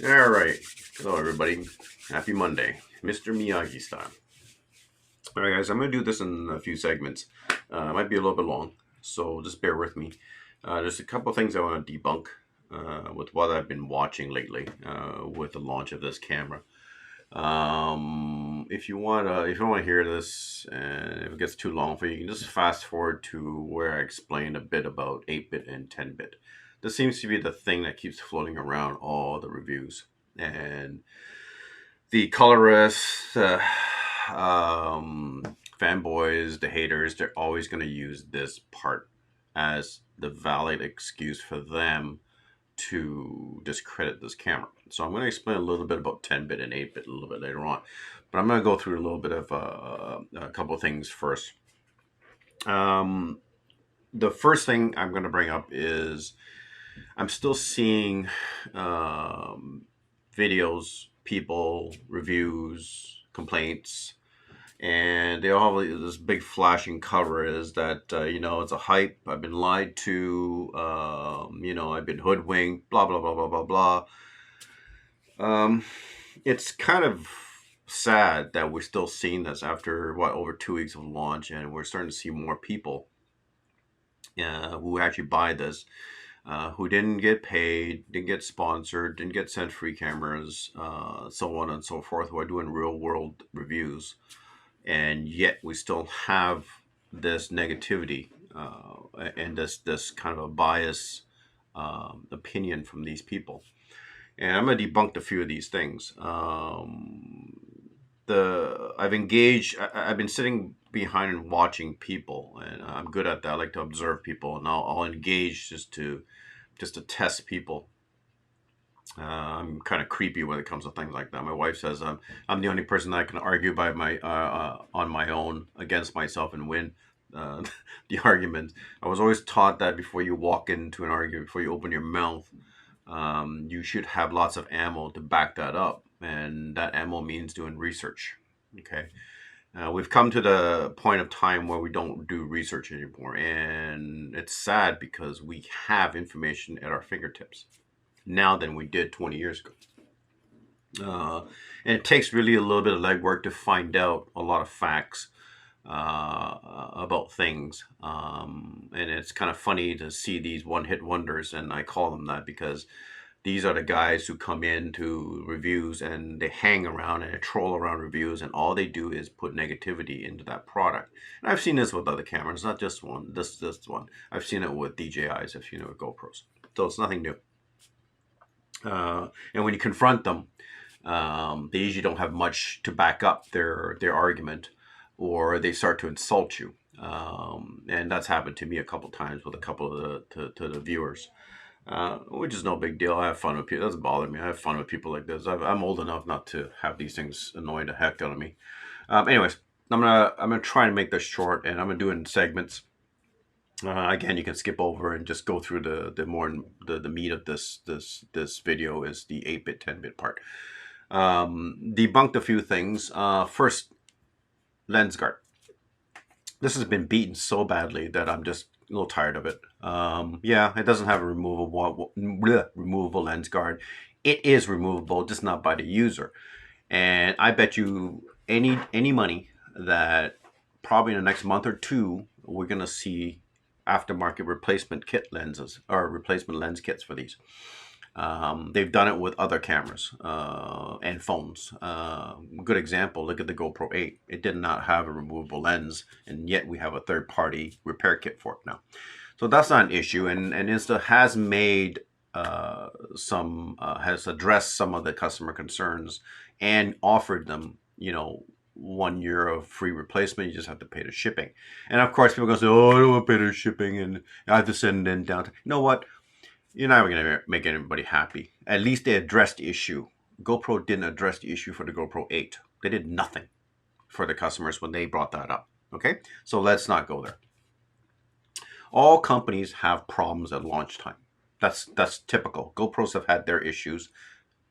All right. Hello, everybody. Happy Monday. Mr. Miyagi style. All right, guys. I'm going to do this in a few segments. It might be a little bit long, so just bear with me. There's a couple things I want to debunk with what I've been watching lately with the launch of this camera. If you want to hear this, and if it gets too long for you, you can just fast forward to where I explain a bit about 8-bit and 10-bit. This seems to be the thing that keeps floating around all the reviews, and the colorists, fanboys, the haters, they're always going to use this part as the valid excuse for them to discredit this camera. So I'm going to explain a little bit about 10-bit and 8-bit a little bit later on. But I'm going to go through a little bit of a couple of things first. The first thing I'm going to bring up is I'm still seeing videos, people, reviews, complaints, and they all have this big flashing cover is that it's a hype. I've been lied to. I've been hoodwinked. Blah blah blah blah blah blah. It's kind of sad that we're still seeing this after over 2 weeks of launch, and we're starting to see more people who actually buy this. Who didn't get paid, didn't get sponsored, didn't get sent free cameras, so on and so forth, who are doing real world reviews. And yet we still have this negativity and this kind of a bias opinion from these people. And I'm going to debunk a few of these things. I've been sitting behind and watching people, and I'm good at that. I like to observe people, and I'll engage just to test people. I'm kind of creepy when it comes to things like that. My wife says I'm the only person that can argue by on my own against myself and win the argument. I was always taught that before you walk into an argument, before you open your mouth, you should have lots of ammo to back that up, and that ammo means doing research. Okay. We've come to the point of time where we don't do research anymore, and it's sad because we have information at our fingertips now than we did 20 years ago. And it takes really a little bit of legwork to find out a lot of facts about things. And it's kind of funny to see these one-hit wonders, and I call them that because these are the guys who come into reviews and they hang around and they troll around reviews, and all they do is put negativity into that product. And I've seen this with other cameras, not just one. This one. I've seen it with DJIs. I've seen it with GoPros. So it's nothing new. And when you confront them, they usually don't have much to back up their argument, or they start to insult you. And that's happened to me a couple times with a couple of the viewers. Which is no big deal. I have fun with people. It doesn't bother me. I have fun with people like this. I'm old enough not to have these things annoying the heck out of me. Anyways, I'm gonna try and make this short, and I'm gonna do it in segments. Again, you can skip over and just go through the meat of this video is the 8-bit 10-bit part. Debunked a few things. First, lens guard. This has been beaten so badly that I'm just a little tired of it. Yeah, it doesn't have a removable lens guard. It is removable, just not by the user. And I bet you any money that probably in the next month or two we're gonna see aftermarket replacement kit lenses or replacement lens kits for these. They've done it with other cameras and phones. Good example, look at the GoPro 8. It did not have a removable lens, and yet we have a third-party repair kit for it now. So that's not an issue, and Insta has made has addressed some of the customer concerns and offered them, 1 year of free replacement. You just have to pay the shipping. And of course, people are going to say, oh, I don't want to pay the shipping, and I have to send it in down. You know what? You're not going to make anybody happy. At least they addressed the issue. GoPro didn't address the issue for the GoPro 8. They did nothing for the customers when they brought that up. Okay? So let's not go there. All companies have problems at launch time. That's typical. GoPros have had their issues.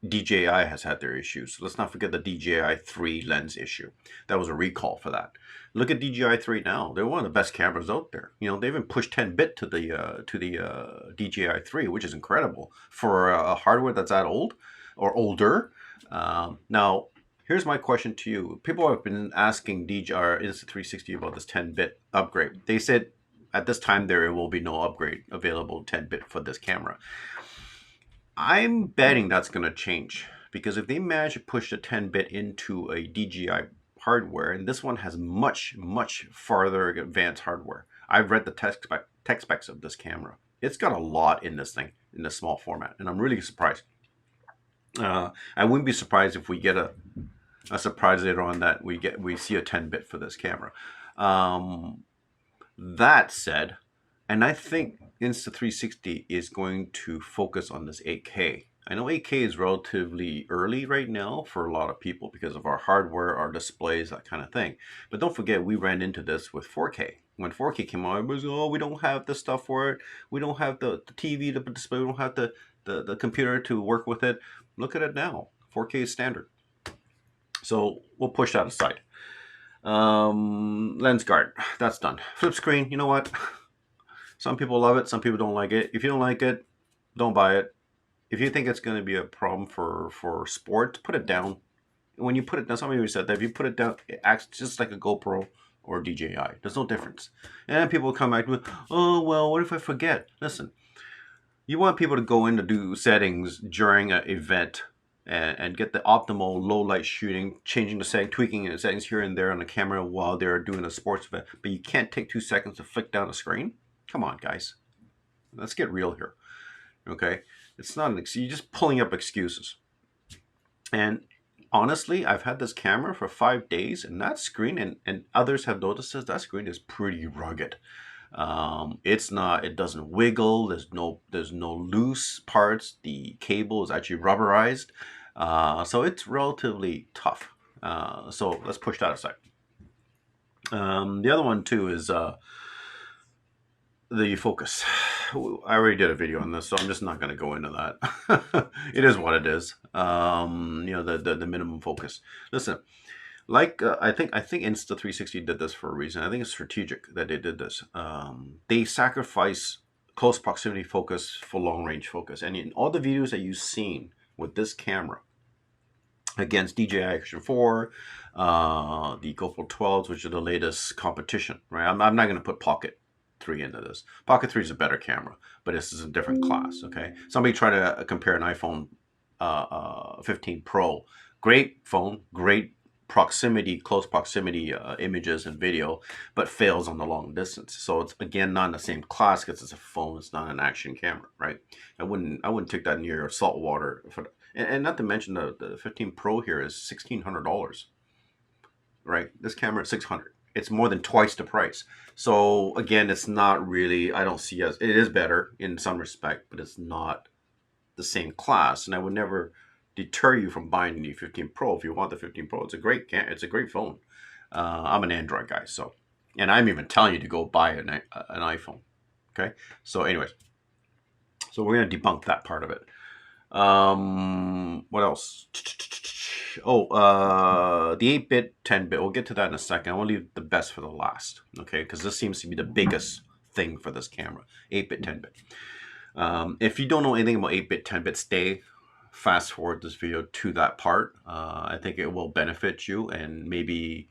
DJI has had their issues. Let's not forget the DJI 3 lens issue. That was a recall for that. Look at DJI 3 now. They're one of the best cameras out there. They even pushed 10-bit to the DJI 3, which is incredible for a hardware that's that old. or older. Now, here's my question to you. People have been asking DJI or Insta360 about this 10-bit upgrade. They said at this time there will be no upgrade available 10-bit for this camera. I'm betting that's going to change, because if they manage to push the 10-bit into a DJI hardware, and this one has much, much farther advanced hardware. I've read the tech specs of this camera. It's got a lot in this thing, in this small format, and I'm really surprised. I wouldn't be surprised if we get a surprise later on that we see a 10-bit for this camera. That said, and I think Insta360 is going to focus on this 8K. I know 8K is relatively early right now for a lot of people because of our hardware, our displays, that kind of thing. But don't forget, we ran into this with 4K. When 4K came out, it was, oh, we don't have the stuff for it. We don't have the TV, the display. We don't have the computer to work with it. Look at it now. 4K is standard. So we'll push that aside. Lens guard, that's done. Flip screen, you know what? Some people love it, some people don't like it. If you don't like it, don't buy it. If you think it's going to be a problem for sport, put it down. When you put it down, somebody said that if you put it down, it acts just like a GoPro or DJI. There's no difference. And then people come back with, oh, well, what if I forget? Listen, you want people to go in to do settings during an event and get the optimal low light shooting, changing the setting, tweaking the settings here and there on the camera while they're doing a sports event. But you can't take 2 seconds to flick down the screen. Come on, guys. Let's get real here. Okay? It's not you're just pulling up excuses. And honestly, I've had this camera for 5 days, and that screen, and others have noticed this, that screen is pretty rugged. It doesn't wiggle. There's no loose parts. The cable is actually rubberized. So it's relatively tough. So let's push that aside. The other one too is the focus. I already did a video on this, so I'm just not going to go into that. It is what it is. You know, the minimum focus. Listen, like I think Insta360 did this for a reason. I think it's strategic that they did this. They sacrifice close proximity focus for long range focus, and in all the videos that you've seen with this camera against DJI Action 4, the GoPro 12s, which are the latest competition, right? I'm not going to put Pocket 3 into this. Pocket 3 is a better camera, but this is a different class, okay? Somebody tried to compare an iPhone 15 Pro. Great phone, great proximity, close proximity images and video, but fails on the long distance. So it's, again, not in the same class because it's a phone, it's not an action camera, right? I wouldn't take that near salt water. And not to mention the 15 Pro here is $1,600, right? This camera is $600. It's more than twice the price. So again, it's not really, I don't see as, it is better in some respect, but it's not the same class. And I would never deter you from buying the 15 Pro. If you want the 15 Pro, it's a great phone. I'm an Android guy, so, and I'm even telling you to go buy an iPhone. Okay. So anyways, so we're going to debunk that part of it. What else? Oh, the 8-bit, 10-bit. We'll get to that in a second. I want to leave the best for the last, okay? Because this seems to be the biggest thing for this camera. 8-bit, 10-bit. If you don't know anything about 8-bit, 10-bit, fast forward this video to that part. I think it will benefit you and maybe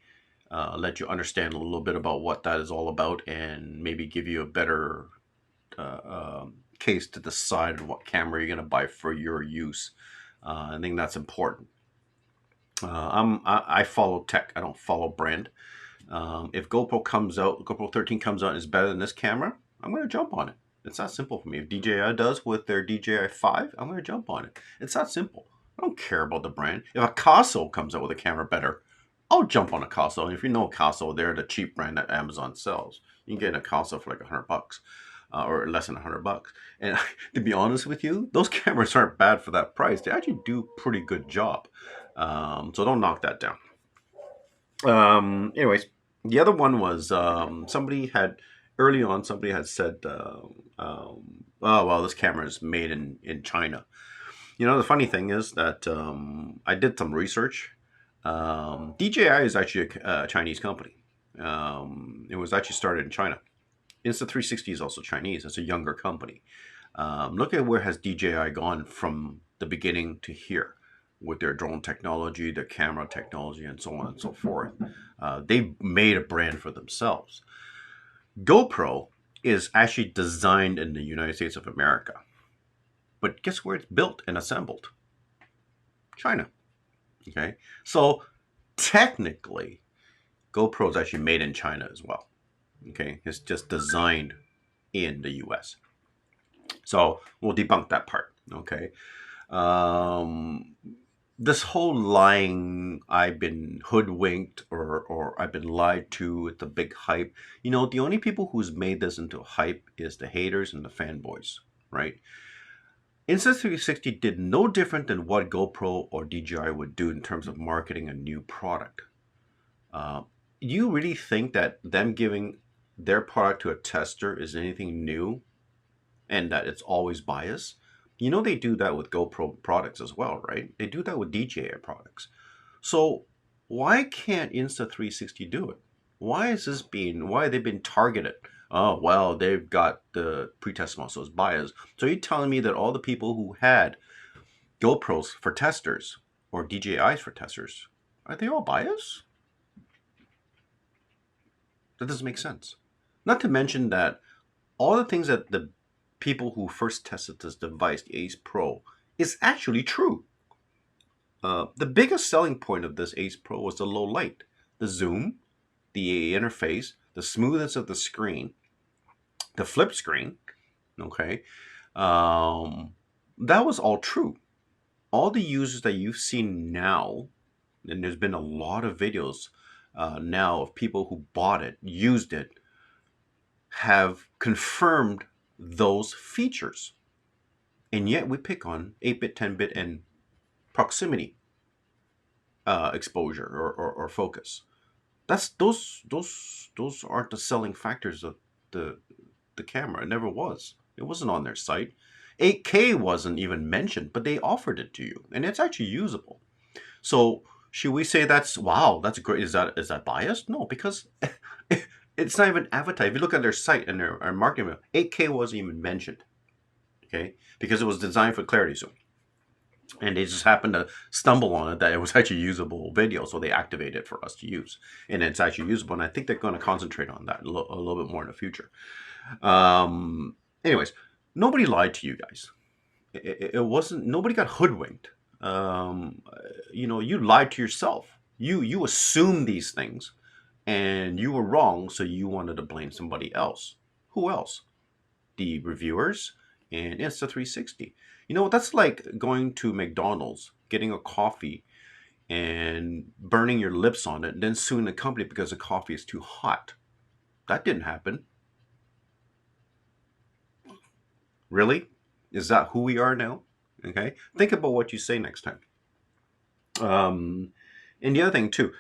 let you understand a little bit about what that is all about, and maybe give you a better case to decide what camera you're going to buy for your use. I think that's important. I follow tech. I don't follow brand. If GoPro 13 comes out and is better than this camera, I'm going to jump on it. It's that simple for me. If DJI does with their DJI 5, I'm going to jump on it. It's that simple. I don't care about the brand. If a Casio comes out with a camera better, I'll jump on a Casio. And if you know Casio, they're the cheap brand that Amazon sells. You can get a Casio for like $100. Or less than $100. And to be honest with you, those cameras aren't bad for that price. They actually do a pretty good job. So don't knock that down. Anyways, the other one was somebody had said, oh, well, this camera is made in China. You know, the funny thing is that I did some research. DJI is actually a Chinese company. It was actually started in China. Insta360 is also Chinese. It's a younger company. Look at where has DJI gone from the beginning to here. with their drone technology, their camera technology, and so on and so forth. They've made a brand for themselves. GoPro is actually designed in the United States of America. But guess where it's built and assembled? China. Okay. So technically, GoPro is actually made in China as well. Okay. It's just designed in the US. So we'll debunk that part. Okay. Um, this whole lying, I've been hoodwinked or I've been lied to, it's a big hype. You know, the only people who's made this into a hype is the haters and the fanboys, right? Insta360 did no different than what GoPro or DJI would do in terms of marketing a new product. Uh, you really think that them giving their product to a tester is anything new and that it's always biased? You know they do that with GoPro products as well, right? They do that with DJI products. So why can't Insta360 do it? Why have they been targeted? Oh, well, they've got the pretest model, so it's biased. So you're telling me that all the people who had GoPros for testers or DJIs for testers, are they all biased? That doesn't make sense. Not to mention that all the things that the people who first tested this device, the Ace Pro, is actually true. The biggest selling point of this Ace Pro was the low light, the zoom, the interface, the smoothness of the screen, the flip screen. Okay, that was all true. All the users that you've seen now, and there's been a lot of videos now of people who bought it, used it, have confirmed those features. And yet we pick on 8-bit, 10-bit, and proximity exposure or focus. That's those aren't the selling factors of the camera. It never was. It wasn't on their site. 8K wasn't even mentioned, but they offered it to you, and it's actually usable. So should we say that's that's great? Is that biased? No, because it's not even advertised. If you look at their site and their marketing, 8K wasn't even mentioned. Okay, because it was designed for clarity zoom. And they just happened to stumble on it that it was actually usable video, so they activated it for us to use, and it's actually usable. And I think they're going to concentrate on that a little bit more in the future. Anyways, nobody lied to you guys. It wasn't. Nobody got hoodwinked. You lied to yourself. You assumed these things, and you were wrong. So you wanted to blame somebody else. Who else? The reviewers and Insta360. You know, that's like going to McDonald's, getting a coffee, and burning your lips on it, and then suing the company because the coffee is too hot. That didn't happen. Really? Is that who we are now? Okay. Think about what you say next time. And the other thing too,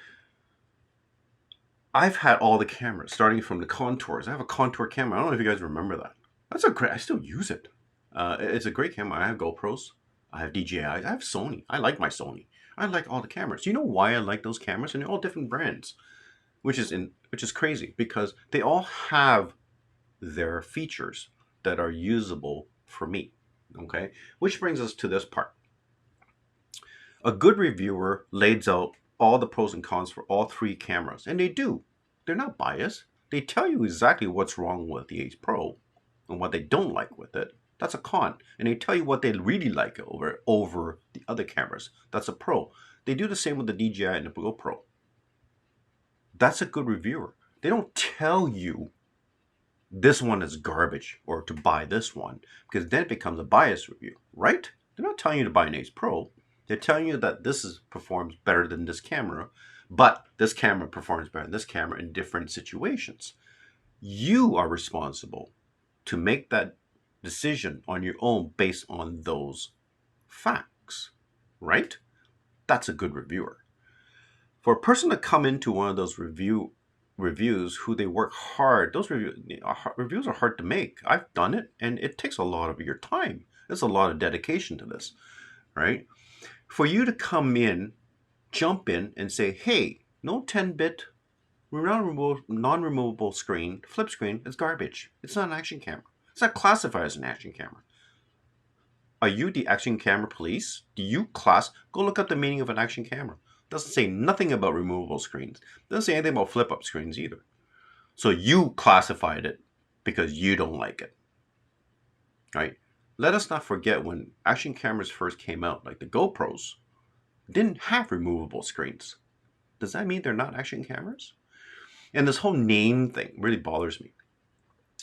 I've had all the cameras, starting from the contours. I have a contour camera. I don't know if you guys remember that. I still use it. It's a great camera. I have GoPros. I have DJIs. I have Sony. I like my Sony. I like all the cameras. You know why I like those cameras? And they're all different brands, which is crazy because they all have their features that are usable for me. Okay, which brings us to this part. A good reviewer lays out all the pros and cons for all three cameras, and they do. They're not biased. They tell you exactly what's wrong with the Ace Pro and what they don't like with it. That's a con. And they tell you what they really like over the other cameras. That's a pro. They do the same with the DJI and the GoPro. That's a good reviewer. They don't tell you this one is garbage or to buy this one, because then it becomes a biased review, right? They're not telling you to buy an Ace Pro. They're telling you that performs better than this camera, but this camera performs better than this camera in different situations. You are responsible to make that decision on your own based on those facts, right? That's a good reviewer. For a person to come into one of those reviews who they work hard, those reviews are hard to make. I've done it, and it takes a lot of your time. There's a lot of dedication to this, right? For you to come in, jump in, and say, hey, no 10-bit, non-removable screen, flip screen, it's garbage. It's not an action camera. It's not classified as an action camera. Are you the action camera police? Do you class? Go look up the meaning of an action camera. Doesn't say nothing about removable screens. Doesn't say anything about flip-up screens either. So you classified it because you don't like it, right? Let us not forget when action cameras first came out, like the GoPros, didn't have removable screens. Does that mean they're not action cameras? And this whole name thing really bothers me.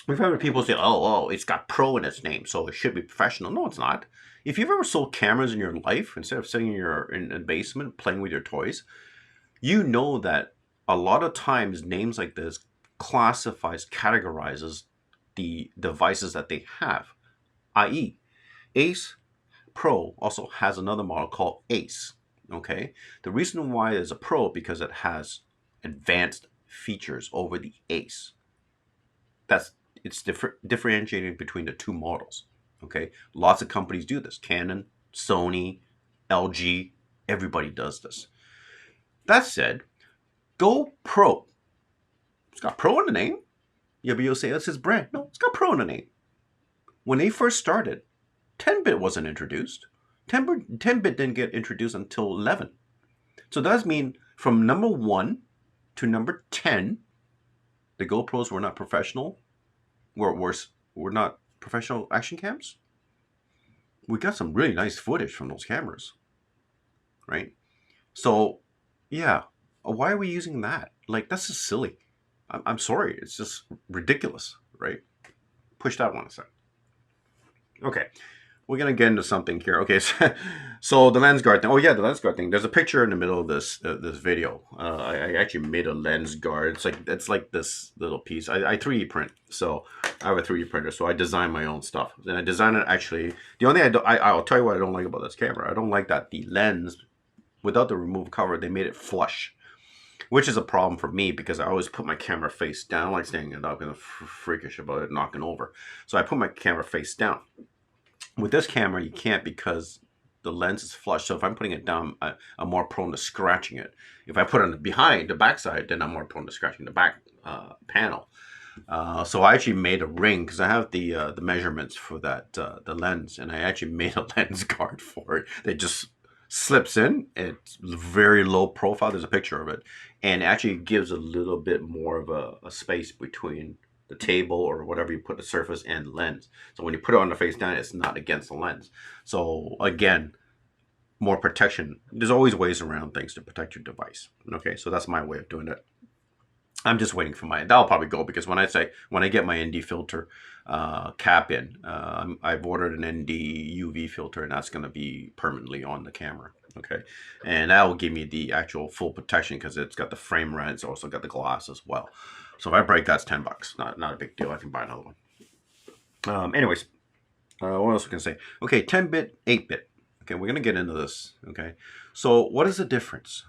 We've heard people say, oh, it's got pro in its name, so it should be professional. No, it's not. If you've ever sold cameras in your life, instead of sitting in a basement playing with your toys, you know that a lot of times names like this categorizes the devices that they have, i.e. Ace Pro also has another model called Ace. Okay, the reason why it's a Pro because it has advanced features over the Ace. It's differentiating between the two models. Okay, lots of companies do this. Canon, Sony, LG, everybody does this. That said, GoPro, it's got Pro in the name. Yeah, but you'll say that's his brand. No, it's got Pro in the name. When they first started, 10-bit wasn't introduced. 10-bit didn't get introduced until 11. So that does mean from number 1 to number 10, the GoPros were not professional. Were not professional action cams. We got some really nice footage from those cameras, right? So, yeah, why are we using that? Like, that's just silly. I'm sorry, it's just ridiculous, right? Push that one aside. Okay, we're gonna get into something here. Okay, so the lens guard thing. Oh yeah, the lens guard thing. There's a picture in the middle of this video. I actually made a lens guard. It's like this little piece. I 3D print, so I have a 3D printer. So I design my own stuff, and I designed it actually. The only thing I'll tell you what I don't like about this camera. I don't like that the lens, without the remove cover, they made it flush, which is a problem for me because I always put my camera face down, like standing up and freakish about it knocking over. So I put my camera face down. With this camera, you can't because the lens is flush. So if I'm putting it down, I'm more prone to scratching it. If I put it behind the backside, then I'm more prone to scratching the back panel. So I actually made a ring because I have the measurements for that the lens, and I actually made a lens guard for it. It just slips in. It's very low profile. There's a picture of it, and it actually gives a little bit more of a space between the table or whatever you put the surface and the lens. So when you put it on the face down, it's not against the lens. So again, more protection. There's always ways around things to protect your device. Okay, so that's my way of doing it. I'm just waiting for that'll probably go because when I get my ND filter cap in, I've ordered an ND UV filter and that's going to be permanently on the camera. Okay, and that will give me the actual full protection because it's got the frame rent. It's also got the glass as well. So if I break, that's $10. Not a big deal. I can buy another one. Anyways, what else we can say? Okay, 10-bit, 8-bit. Okay, we're gonna get into this. Okay, so what is the difference?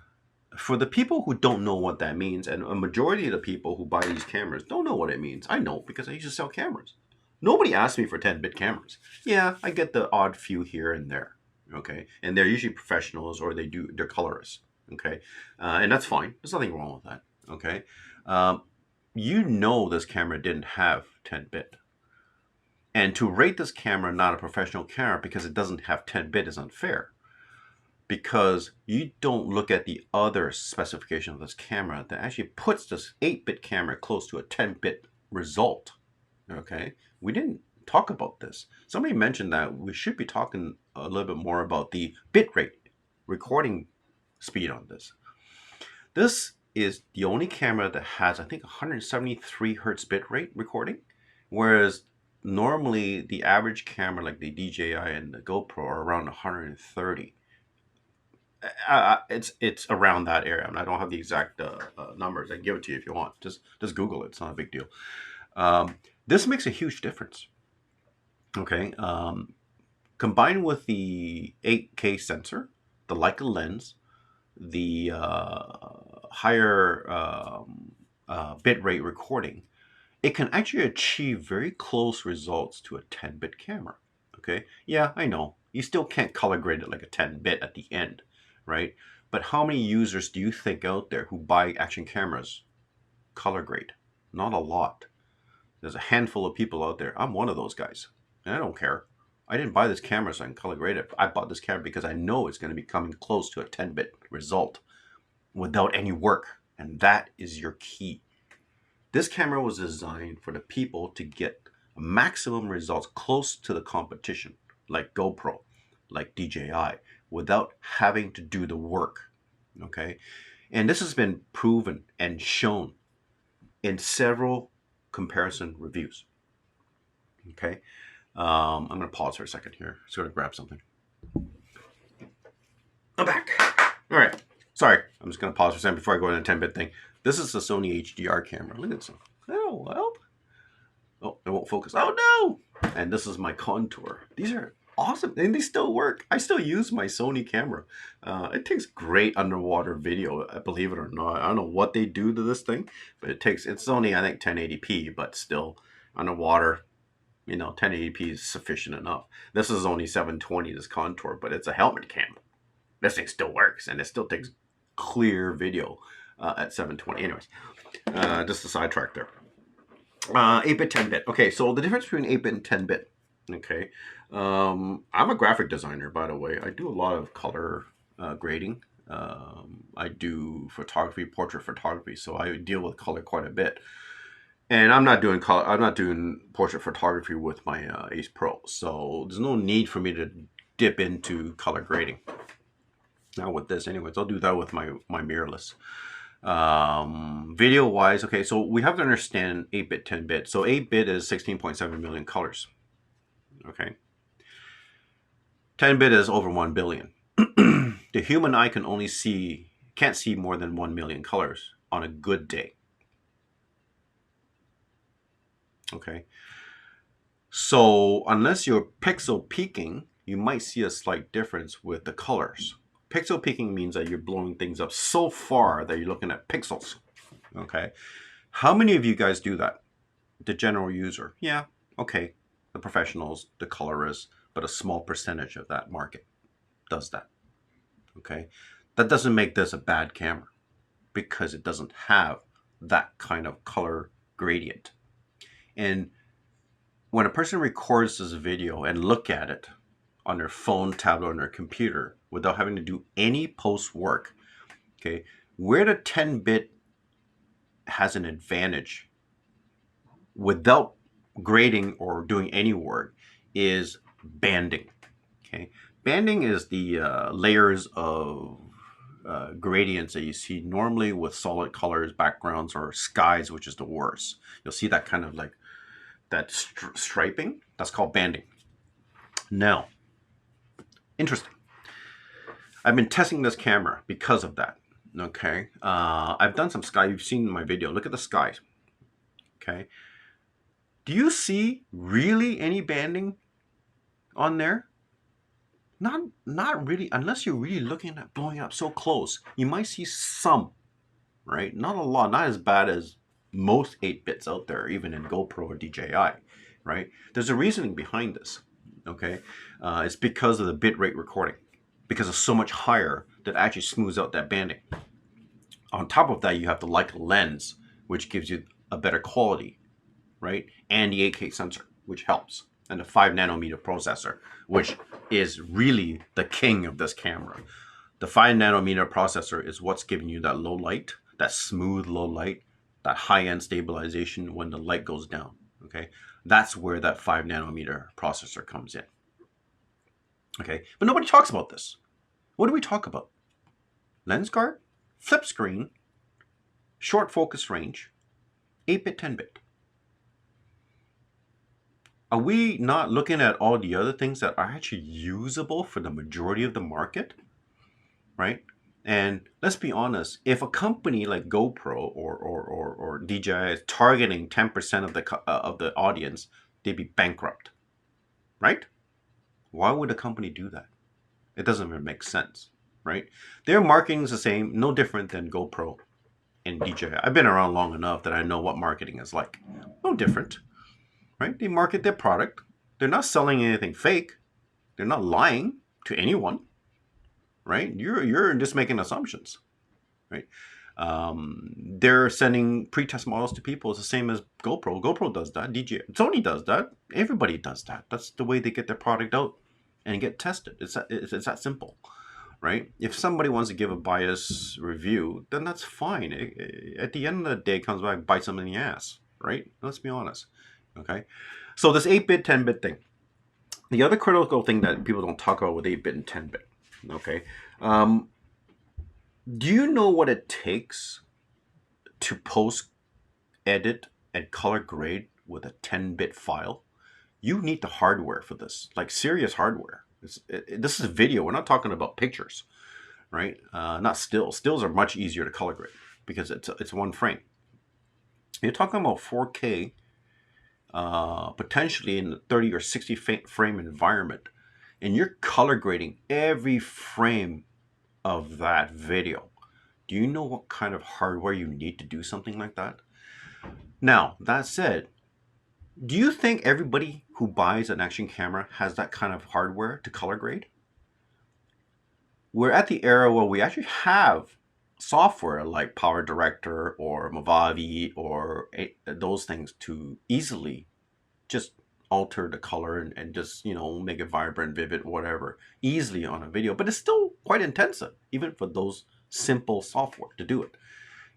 For the people who don't know what that means, and a majority of the people who buy these cameras don't know what it means. I know because I used to sell cameras. Nobody asked me for 10-bit cameras. Yeah, I get the odd few here and there. Okay, and they're usually professionals or they're colorists. Okay, and that's fine. There's nothing wrong with that. Okay. You know this camera didn't have 10-bit. And to rate this camera not a professional camera because it doesn't have 10-bit is unfair. Because you don't look at the other specification of this camera that actually puts this 8-bit camera close to a 10-bit result. Okay? We didn't talk about this. Somebody mentioned that we should be talking a little bit more about the bitrate recording speed on this. This is the only camera that has, I think, 173 hertz bitrate recording, whereas normally the average camera like the DJI and the GoPro are around 130. It's around that area. I don't have the exact numbers. I can give it to you if you want. Just Google it. It's not a big deal. This makes a huge difference. Okay, combined with the 8K sensor, the Leica lens, the higher bitrate recording, it can actually achieve very close results to a 10-bit camera. Okay, yeah, I know. You still can't color grade it like a 10-bit at the end, right? But how many users do you think out there who buy action cameras color grade? Not a lot. There's a handful of people out there. I'm one of those guys, and I don't care. I didn't buy this camera so I can color grade it. I bought this camera because I know it's going to be coming close to a 10-bit result without any work. And that is your key. This camera was designed for the people to get maximum results close to the competition, like GoPro, like DJI, without having to do the work. Okay? And this has been proven and shown in several comparison reviews. Okay? I'm going to pause for a second here. Just going to grab something. I'm back. All right. Sorry. I'm just going to pause for a second before I go into the 10-bit thing. This is the Sony HDR camera. Look at this. Oh, well. Oh, it won't focus. Oh, no. And this is my contour. These are awesome. And they still work. I still use my Sony camera. It takes great underwater video, believe it or not. I don't know what they do to this thing, but it's only, I think, 1080p, but still underwater. 1080p is sufficient enough. This is only 720, this contour, but it's a helmet cam. This thing still works, and it still takes clear video at 720. Anyways, just a sidetrack there. 8-bit, 10-bit. Okay, so the difference between 8-bit and 10-bit. Okay, I'm a graphic designer, by the way. I do a lot of color grading. I do photography, portrait photography, so I deal with color quite a bit. And I'm not doing color. I'm not doing portrait photography with my Ace Pro, so there's no need for me to dip into color grading. Now with this, anyways, I'll do that with my mirrorless. Video wise, okay, so we have to understand 8-bit, 10-bit. So 8-bit is 16.7 million colors. Okay. 10-bit is over 1 billion. The human eye can't see more than 1 million colors on a good day. Okay, so unless you're pixel peaking, you might see a slight difference with the colors. Pixel peaking means that you're blowing things up so far that you're looking at pixels. Okay, how many of you guys do that? The general user, yeah, okay. The professionals, the colorists, but a small percentage of that market does that. Okay, that doesn't make this a bad camera because it doesn't have that kind of color gradient. And when a person records this video and look at it on their phone, tablet, on their computer without having to do any post work, okay, where the 10-bit has an advantage without grading or doing any work is banding. Okay, banding is the layers of gradients that you see normally with solid colors, backgrounds, or skies, which is the worst. You'll see that kind of like that striping. That's called banding. Now, interesting. I've been testing this camera because of that. Okay, I've done some sky. You've seen my video. Look at the skies. Okay, do you see really any banding on there? Not really, unless you're really looking at blowing up so close. You might see some, right? Not a lot, not as bad as most 8-bits out there, even in GoPro or DJI, right? There's a reasoning behind this, okay? It's because of the bitrate recording, because it's so much higher that actually smooths out that banding. On top of that, you have the Leica lens, which gives you a better quality, right? And the 8K sensor, which helps. And the 5nm processor, which is really the king of this camera. The 5nm processor is what's giving you that low light, that smooth low light, that high-end stabilization when the light goes down, okay? That's where that 5nm processor comes in, okay? But nobody talks about this. What do we talk about? Lens guard, flip screen, short focus range, 8-bit, 10-bit. Are we not looking at all the other things that are actually usable for the majority of the market, right? And let's be honest, if a company like GoPro or DJI is targeting 10% of the audience, they'd be bankrupt, right? Why would a company do that? It doesn't even make sense, right? Their marketing is the same, no different than GoPro and DJI. I've been around long enough that I know what marketing is like. No different, right? They market their product. They're not selling anything fake. They're not lying to anyone. Right? You're just making assumptions, right? They're sending pre-test models to people. It's the same as GoPro. GoPro does that. Sony does that. Everybody does that. That's the way they get their product out and get tested. It's that simple, right? If somebody wants to give a bias review, then that's fine. At the end of the day, it comes back, bites them in the ass, right? Let's be honest. Okay, so this 8-bit, 10-bit thing. The other critical thing that people don't talk about with 8-bit and 10-bit, okay? Do you know what it takes to post, edit, and color grade with a 10-bit file? You need the hardware for this, like serious hardware. This is video. We're not talking about pictures, right? Not stills. Stills are much easier to color grade because it's one frame. You're talking about 4K, potentially in the 30 or 60 frame environment, and you're color grading every frame of that video. Do you know what kind of hardware you need to do something like that? Now, that said, do you think everybody who buys an action camera has that kind of hardware to color grade? We're at the era where we actually have software like Power Director or Movavi or those things to easily just alter the color and just, you know, make it vibrant, vivid, whatever, easily on a video. But it's still quite intensive, even for those simple software to do it,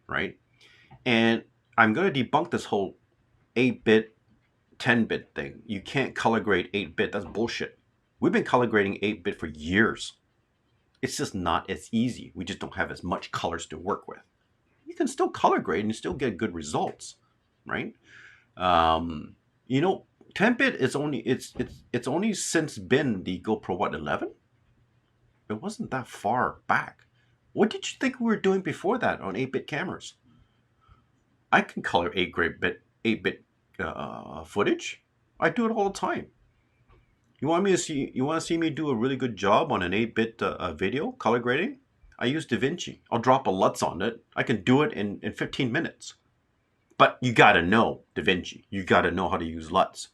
right? And I'm going to debunk this whole 8-bit, 10-bit thing. You can't color grade 8-bit. That's bullshit. We've been color grading 8-bit for years. It's just not as easy. We just don't have as much colors to work with. You can still color grade and still get good results, right? You know, 10-bit is only it's only since been the GoPro 11. It wasn't that far back. What did you think we were doing before that on 8-bit cameras? I can color 8-bit footage. I do it all the time. You want to see me do a really good job on an 8-bit video color grading? I use DaVinci. I'll drop a LUTs on it. I can do it in 15 minutes. But you got to know DaVinci. You got to know how to use LUTs,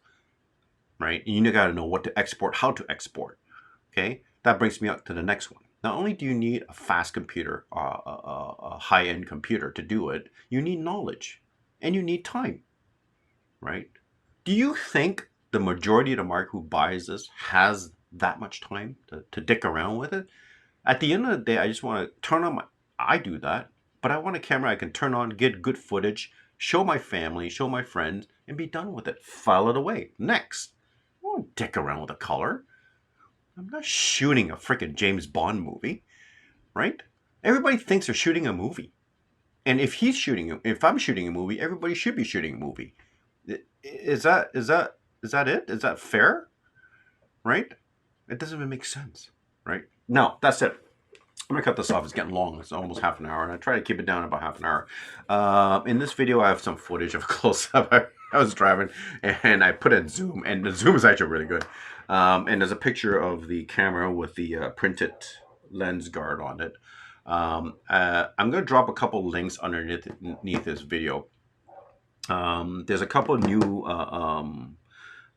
right? You got to know what to export, how to export. Okay, that brings me up to the next one. Not only do you need a fast computer, a high-end computer to do it, you need knowledge and you need time, right? Do you think the majority of the market who buys this has that much time to dick around with it? At the end of the day, I just want to turn on I do that, but I want a camera I can turn on, get good footage, show my family, show my friends, and be done with it. File it away. Next. I won't dick around with a color. I'm not shooting a freaking James Bond movie, right? Everybody thinks they're shooting a movie. And if I'm shooting a movie, everybody should be shooting a movie. Is that it? Is that fair? Right? It doesn't even make sense, right? Now, that's it. I'm going to cut this off. It's getting long. It's almost half an hour, and I try to keep it down about half an hour. In this video, I have some footage of close-up. I was driving, and I put in zoom, and the zoom is actually really good. And there's a picture of the camera with the printed lens guard on it. I'm going to drop a couple links underneath this video. There's a couple new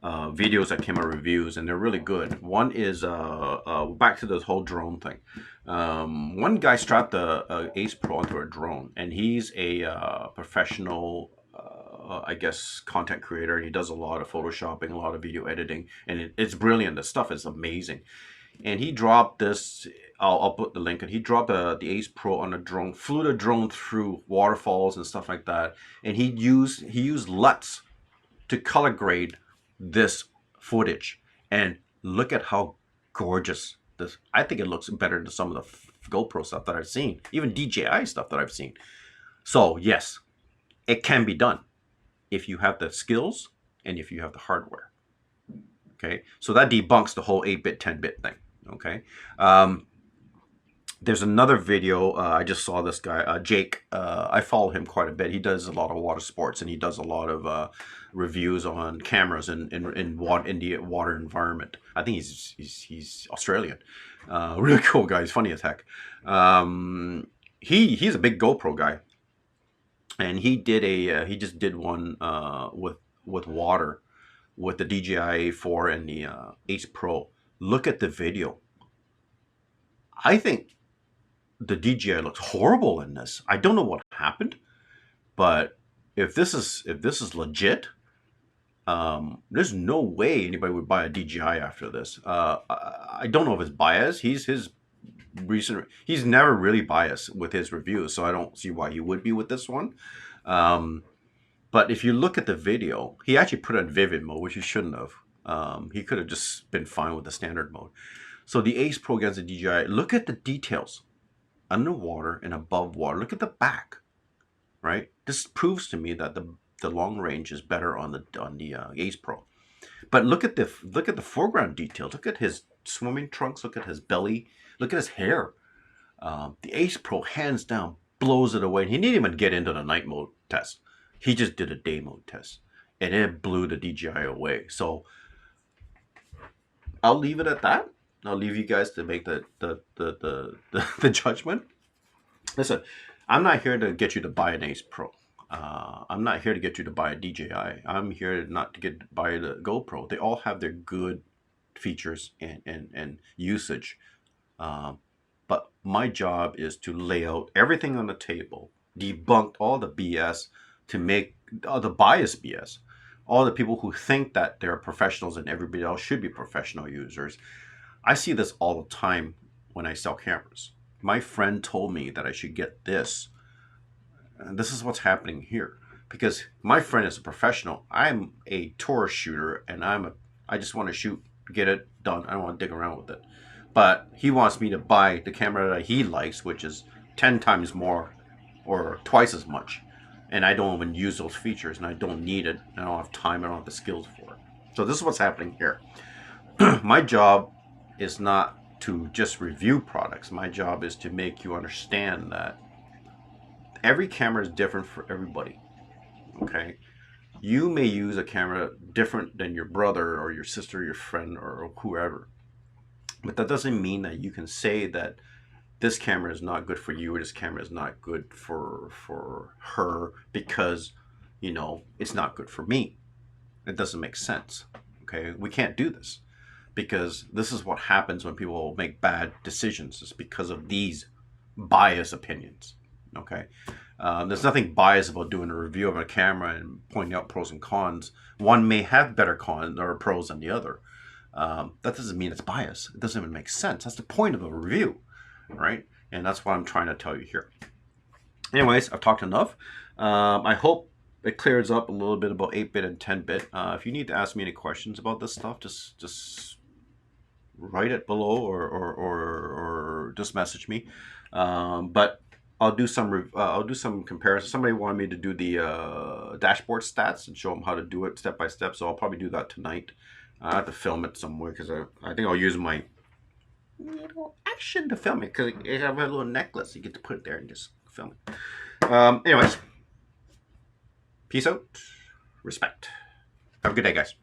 videos that came out, reviews, and they're really good. One is back to this whole drone thing. One guy strapped a Ace Pro onto a drone, and he's a professional, I guess, content creator, and he does a lot of photoshopping, a lot of video editing, and it's brilliant. The stuff is amazing. And he dropped this, I'll put the link, and he dropped the Ace Pro on a drone, flew the drone through waterfalls and stuff like that, and he used LUTs to color grade this footage. And look at how gorgeous this, I think it looks better than some of the GoPro stuff that I've seen, even DJI stuff that I've seen. So yes, it can be done if you have the skills and if you have the hardware. Okay, so that debunks the whole 8-bit, 10-bit thing. Okay, there's another video. I just saw this guy, Jake. I follow him quite a bit. He does a lot of water sports, and he does a lot of reviews on cameras in the water environment. I think he's Australian. Really cool guy. He's funny as heck. He's a big GoPro guy, and he just did one with water with the DJI A4 and the Ace Pro. Look at the video. I think the DJI looks horrible in this. I don't know what happened, but if this is legit, there's no way anybody would buy a DJI after this. I don't know if it's bias. He's never really biased with his reviews, so I don't see why he would be with this one. But if you look at the video, he actually put it in vivid mode, which he shouldn't have. He could have just been fine with the standard mode. So the Ace Pro against the DJI, look at the details. Underwater and above water. Look at the back, right? This proves to me that the long range is better on the Ace Pro. But look at the foreground details. Look at his swimming trunks. Look at his belly. Look at his hair. The Ace Pro, hands down, blows it away. He didn't even get into the night mode test. He just did a day mode test, and it blew the DJI away. So I'll leave it at that. I'll leave you guys to make the judgment. Listen, I'm not here to get you to buy an Ace Pro. I'm not here to get you to buy a DJI. I'm here not to buy the GoPro. They all have their good features and usage. But my job is to lay out everything on the table, debunk all the BS, to make the bias BS. All the people who think that they're professionals and everybody else should be professional users. I see this all the time when I sell cameras. My friend told me that I should get this. And this is what's happening here. Because my friend is a professional. I'm a tourist shooter, and I just want to shoot, get it done. I don't want to dig around with it. But he wants me to buy the camera that he likes, which is 10 times more or twice as much. And I don't even use those features, and I don't need it. I don't have time. I don't have the skills for it. So this is what's happening here. My job is not to just review products. My job is to make you understand that every camera is different for everybody. Okay? You may use a camera different than your brother or your sister, or your friend, or whoever. But that doesn't mean that you can say that this camera is not good for you or this camera is not good for her because, you know, it's not good for me. It doesn't make sense. Okay? We can't do this, because this is what happens when people make bad decisions. It's because of these biased opinions. Okay? There's nothing biased about doing a review of a camera and pointing out pros and cons. One may have better cons or pros than the other. That doesn't mean it's biased. It doesn't even make sense. That's the point of a review, right? And that's what I'm trying to tell you here. Anyways, I've talked enough. I hope it clears up a little bit about 8-bit and 10-bit. If you need to ask me any questions about this stuff, just write it below or just message me. But I'll do some comparison. Somebody wanted me to do the dashboard stats and show them how to do it step by step. So I'll probably do that tonight. I have to film it somewhere because I think I'll use my little Action to film it, because I have a little necklace. You get to put it there and just film it. Anyways, peace out. Respect. Have a good day, guys.